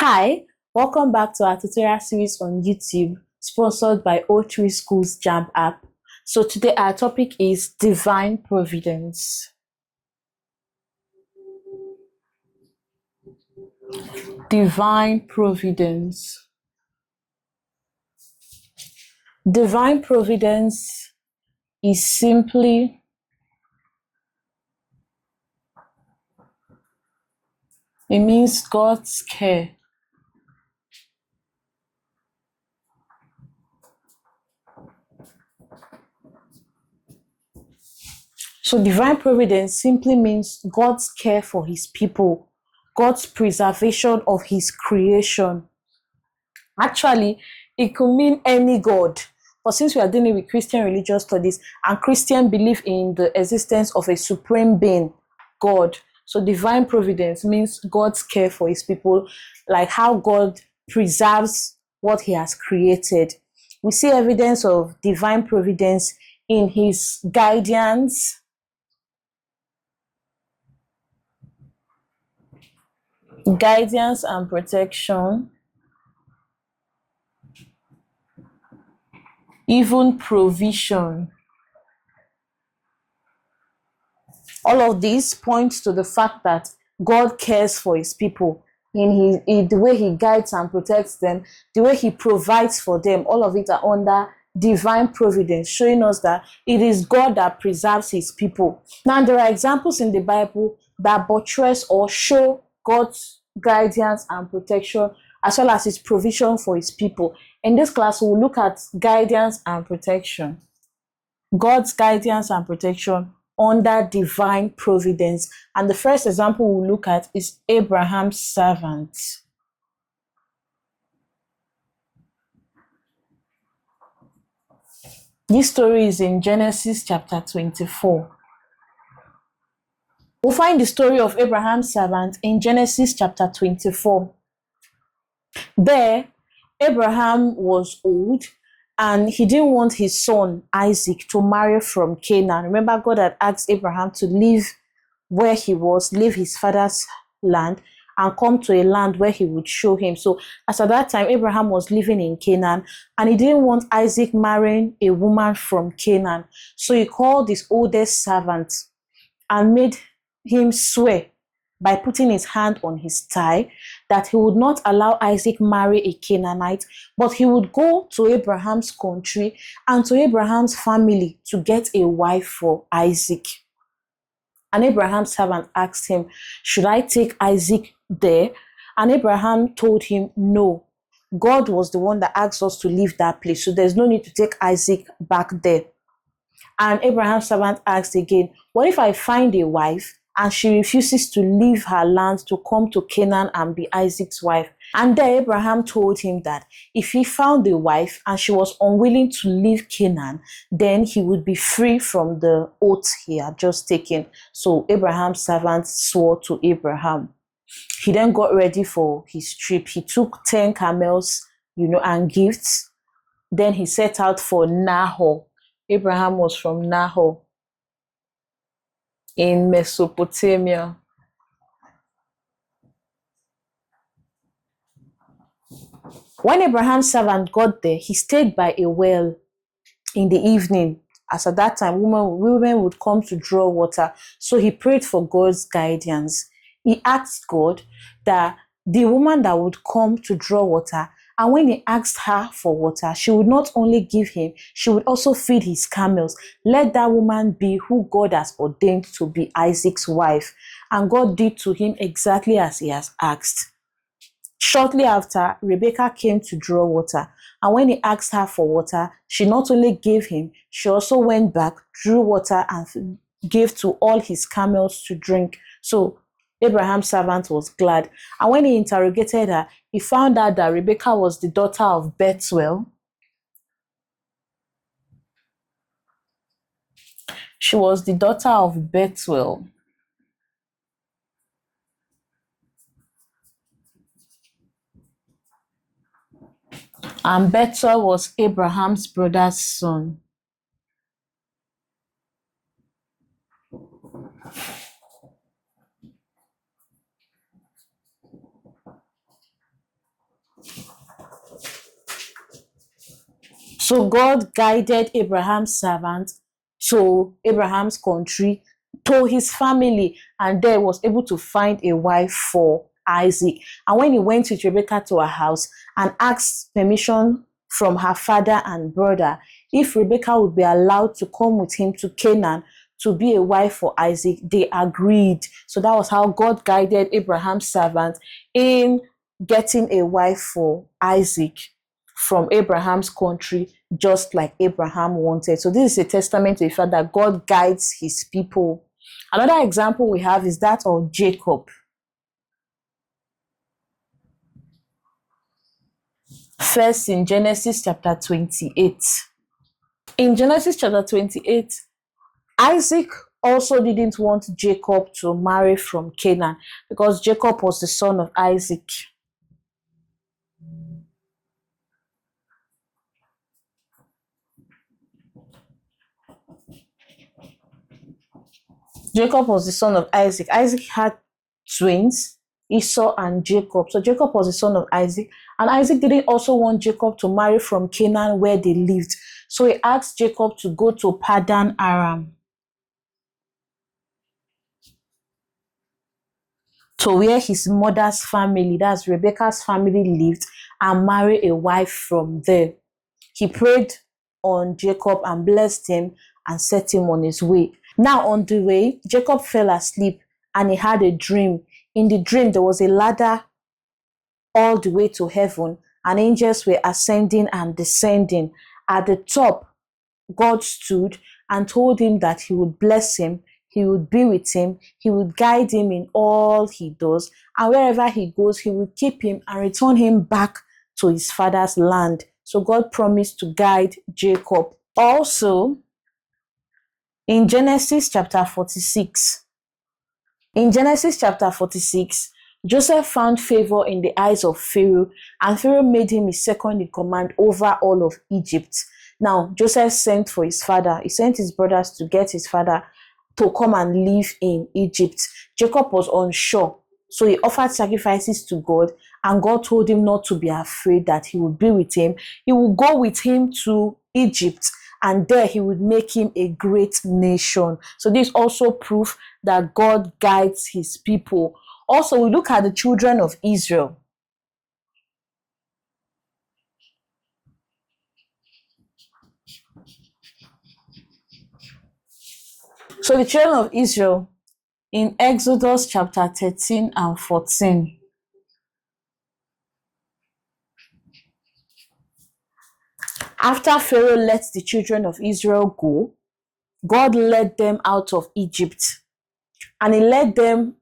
Hi, welcome back to our tutorial series on YouTube, sponsored by O3 Schools JAMB app. So today our topic is Divine Providence. Divine Providence. Divine Providence is simply it means God's care. So divine providence simply means God's care for his people, God's preservation of his creation. Actually, it could mean any God. But since we are dealing with Christian religious studies and Christian belief in the existence of a supreme being, God. So divine providence means God's care for his people, like how God preserves what he has created. We see evidence of divine providence in his guidance, and protection, even provision. All of this points to the fact that God cares for his people in the way he guides and protects them, the way he provides for them. All of it are under divine providence, showing us that it is God that preserves his people. Now, there are examples in the Bible that buttress or show God's guidance and protection, as well as his provision for his people. In this class, we'll look at guidance and protection. God's guidance and protection under divine providence. And the first example we'll look at is Abraham's servant. This story is in Genesis chapter 24. We'll find the story of Abraham's servant in Genesis chapter 24. There, Abraham was old and he didn't want his son Isaac to marry from Canaan. Remember, God had asked Abraham to leave where he was, leave his father's land, and come to a land where he would show him. So, as at that time, Abraham was living in Canaan, and he didn't want Isaac marrying a woman from Canaan. So he called his oldest servant and made him swear by putting his hand on his thigh that he would not allow Isaac marry a Canaanite, but he would go to Abraham's country and to Abraham's family to get a wife for Isaac. And Abraham's servant asked him, should I take Isaac there? And Abraham told him, no. God was the one that asked us to leave that place, so there's no need to take Isaac back there. And Abraham's servant asked again, what if I find a wife and she refuses to leave her land to come to Canaan and be Isaac's wife? And there Abraham told him that if he found a wife and she was unwilling to leave Canaan, then he would be free from the oath he had just taken. So Abraham's servant swore to Abraham. He then got ready for his trip. He took 10 camels, and gifts. Then he set out for Nahor. Abraham was from Nahor in Mesopotamia. When Abraham's servant got there, he stayed by a well in the evening, as at that time women would come to draw water. So he prayed for God's guidance. He asked God that the woman that would come to draw water, and when he asked her for water, she would not only give him, she would also feed his camels. Let that woman be who God has ordained to be Isaac's wife. And God did to him exactly as he has asked. Shortly after, Rebekah came to draw water, and when he asked her for water, she not only gave him, she also went back, drew water, and gave to all his camels to drink. So Abraham's servant was glad. And when he interrogated her, he found out that Rebekah was the daughter of Bethuel. She was the daughter of Bethuel. And Bethuel was Abraham's brother's son. So God guided Abraham's servant to Abraham's country, to his family, and there was able to find a wife for Isaac. And when he went with Rebekah to her house and asked permission from her father and brother if Rebekah would be allowed to come with him to Canaan to be a wife for Isaac, they agreed. So that was how God guided Abraham's servant in getting a wife for Isaac from Abraham's country, just like Abraham wanted. So this is a testament to the fact that God guides his people. Another example we have is that of Jacob. First, in Genesis chapter 28. In Genesis chapter 28, Isaac also didn't want Jacob to marry from Canaan because Jacob was the son of Isaac. Jacob was the son of Isaac. Isaac had twins, Esau and Jacob. So Jacob was the son of Isaac. And Isaac didn't also want Jacob to marry from Canaan where they lived. So he asked Jacob to go to Padan Aram, to where his mother's family, that's Rebekah's family, lived, and marry a wife from there. He prayed on Jacob and blessed him and set him on his way. Now on the way, Jacob fell asleep and he had a dream. In the dream, there was a ladder all the way to heaven, and angels were ascending and descending. At the top, God stood and told him that he would bless him, he would be with him, he would guide him in all he does, and wherever he goes, he would keep him and return him back to his father's land. So God promised to guide Jacob. Also, in Genesis chapter 46, Joseph found favor in the eyes of Pharaoh, and Pharaoh made him his second in command over all of Egypt. Now, Joseph sent for his father. He sent his brothers to get his father to come and live in Egypt. Jacob was unsure, so he offered sacrifices to God, and God told him not to be afraid, that he would be with him. He would go with him to Egypt, and there he would make him a great nation. So this also proof that God guides his people. Also, we look at the children of Israel. So the children of Israel in Exodus chapter 13 and 14. After Pharaoh let the children of Israel go, God led them out of Egypt. And he led them,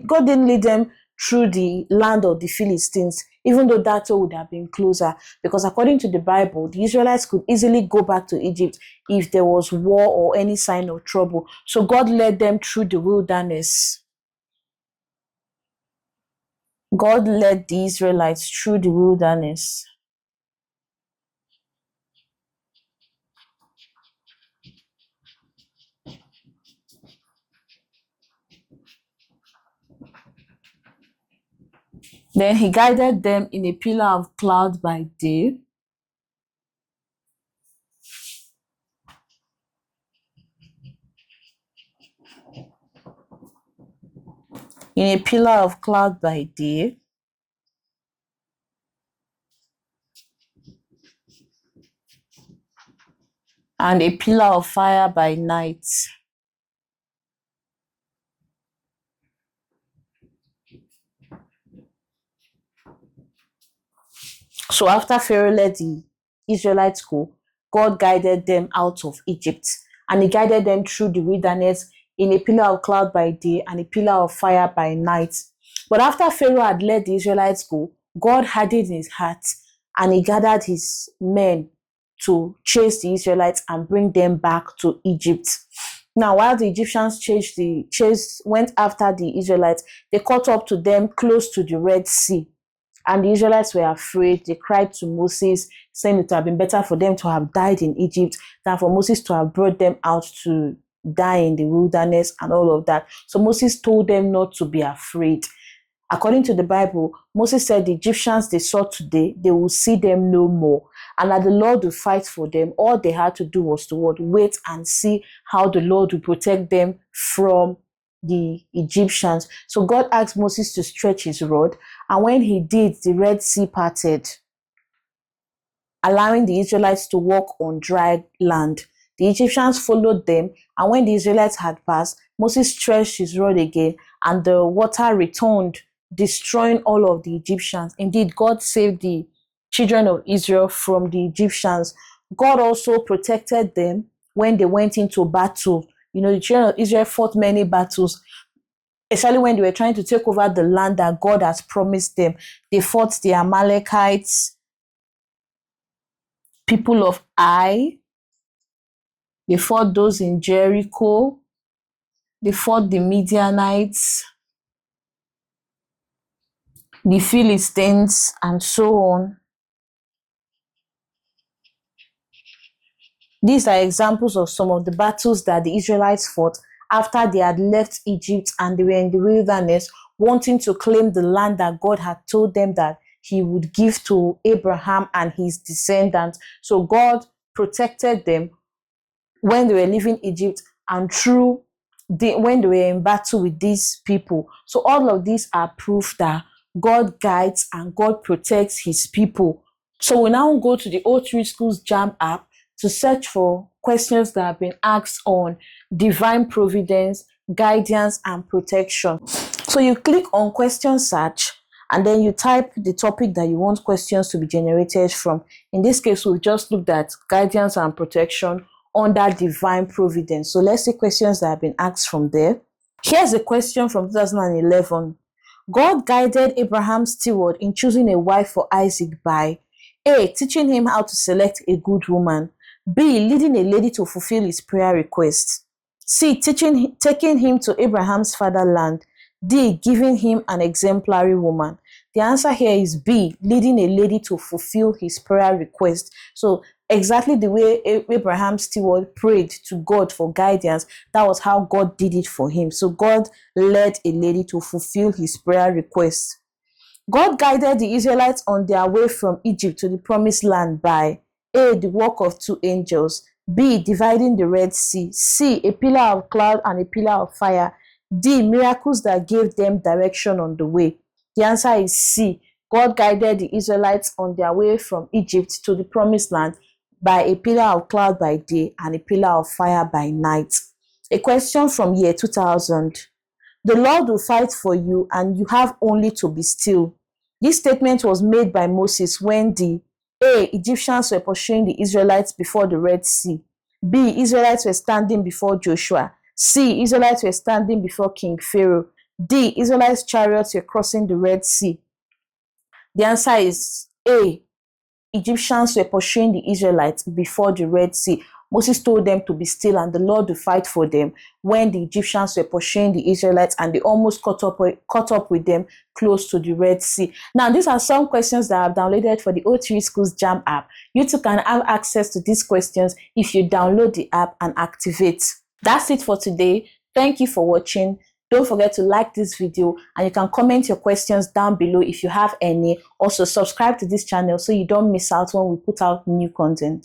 God didn't lead them through the land of the Philistines, even though that would have been closer. Because according to the Bible, the Israelites could easily go back to Egypt if there was war or any sign of trouble. So God led them through the wilderness. God led the Israelites through the wilderness. Then he guided them in a pillar of cloud by day, in a pillar of cloud by day, and a pillar of fire by night. So after Pharaoh let the Israelites go, God guided them out of Egypt, and he guided them through the wilderness in a pillar of cloud by day and a pillar of fire by night. But after Pharaoh had let the Israelites go, God hardened his heart, and he gathered his men to chase the Israelites and bring them back to Egypt. Now, while the Egyptians went after the Israelites, they caught up to them close to the Red Sea. And the Israelites were afraid. They cried to Moses, saying it would have been better for them to have died in Egypt than for Moses to have brought them out to die in the wilderness and all of that. So Moses told them not to be afraid. According to the Bible, Moses said the Egyptians they saw today, they will see them no more. And that the Lord will fight for them. All they had to do was to wait and see how the Lord will protect them from the Egyptians. So God asked Moses to stretch his rod. And when he did, the Red Sea parted, allowing the Israelites to walk on dry land. The Egyptians followed them, and when the Israelites had passed, Moses stretched his rod again, and the water returned, destroying all of the Egyptians. Indeed, God saved the children of Israel from the Egyptians. God also protected them when they went into battle. You know, the children of Israel fought many battles, especially when they were trying to take over the land that God has promised them. They fought the Amalekites, people of Ai. They fought those in Jericho. They fought the Midianites, the Philistines, and so on. These are examples of some of the battles that the Israelites fought after they had left Egypt and they were in the wilderness, wanting to claim the land that God had told them that he would give to Abraham and his descendants. So God protected them when they were leaving Egypt and when they were in battle with these people. So all of these are proof that God guides and God protects his people. So we now go to the O3 Schools JAMB app to search for questions that have been asked on divine providence, guidance, and protection. So you click on question search, and then you type the topic that you want questions to be generated from. In this case, we've just looked at guidance and protection under divine providence. So let's see questions that have been asked from there. Here's a question from 2011. God guided Abraham's steward in choosing a wife for Isaac by A. Teaching him how to select a good woman. B. Leading a lady to fulfill his prayer request. C. Taking him to Abraham's fatherland. D. Giving him an exemplary woman. The answer here is B. Leading a lady to fulfill his prayer request. So exactly the way Abraham's steward prayed to God for guidance, that was how God did it for him. So God led a lady to fulfill his prayer request. God guided the Israelites on their way from Egypt to the promised land by A. The work of 2 angels. B. Dividing the Red Sea. C. A pillar of cloud and a pillar of fire. D. Miracles that gave them direction on the way. The answer is C. God guided the Israelites on their way from Egypt to the promised land by a pillar of cloud by day and a pillar of fire by night. A question from year 2000. The Lord will fight for you and you have only to be still. This statement was made by Moses when the A. Egyptians were pursuing the Israelites before the Red Sea. B. Israelites were standing before Joshua. C. Israelites were standing before King Pharaoh. D. Israelites' chariots were crossing the Red Sea. The answer is A. Egyptians were pursuing the Israelites before the Red Sea. Moses told them to be still and the Lord will fight for them when the Egyptians were pursuing the Israelites and they almost caught up with them close to the Red Sea. Now, these are some questions that I've downloaded for the O3 Schools JAMB app. You too can have access to these questions if you download the app and activate. That's it for today. Thank you for watching. Don't forget to like this video and you can comment your questions down below if you have any. Also, subscribe to this channel so you don't miss out when we put out new content.